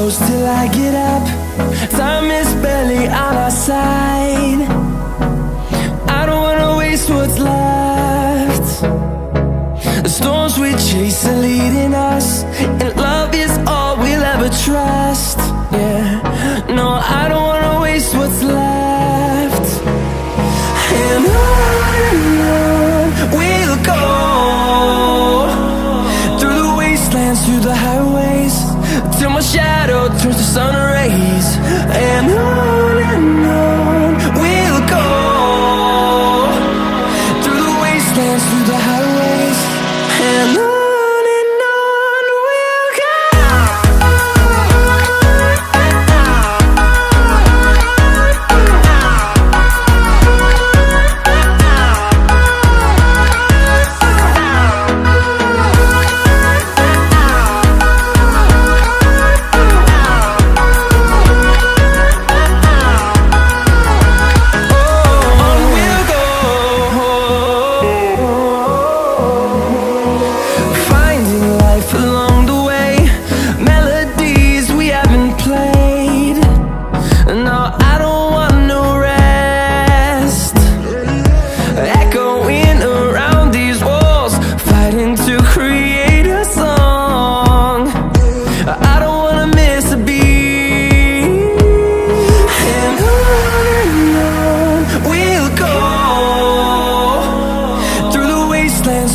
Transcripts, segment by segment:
close till I get up. Time is barely on our side. I don't wanna waste what's left. The storms we chase are leading us, and love is all we'll ever trust. Yeah, no, I don't wanna waste what's left. And on we'll go, through the wastelands, through the highways, till my shadow turns to sun rays. And on we'll go, through the wastelands, through the highways, and on.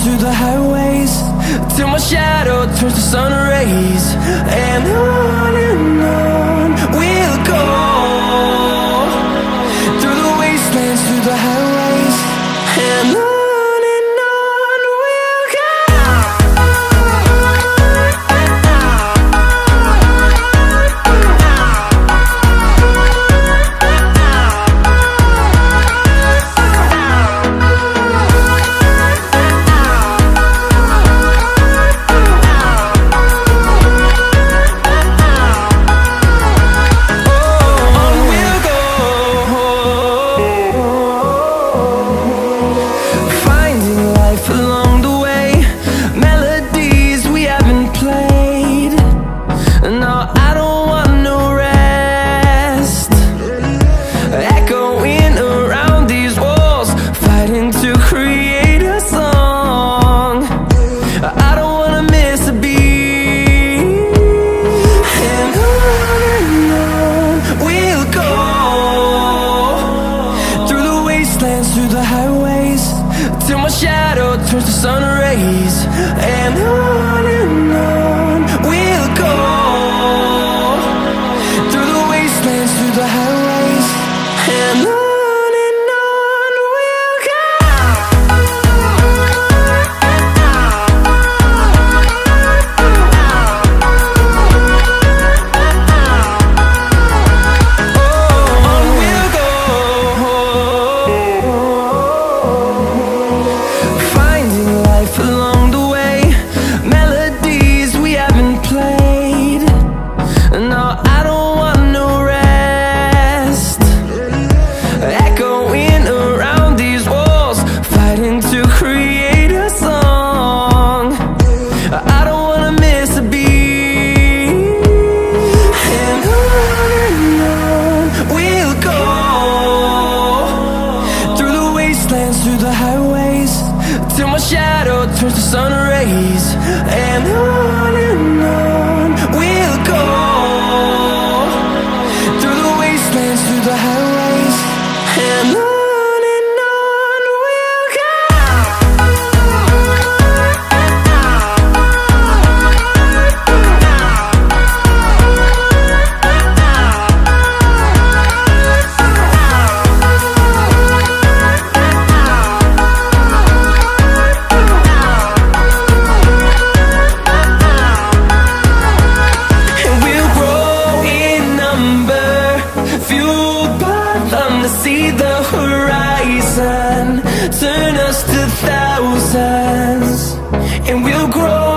Through the highways, till my shadow turns to sun rays. And on we'll go, through the wastelands, through the highways, and on. Through the highways, till my shadow turns to sun rays. And on we'll go, through the wastelands, through the highways, and on. Through the highways, till my shadow turns to sun rays. And on we'll go, through the wastelands, through the highways, and on. See the horizon turn us to thousands, and we'll grow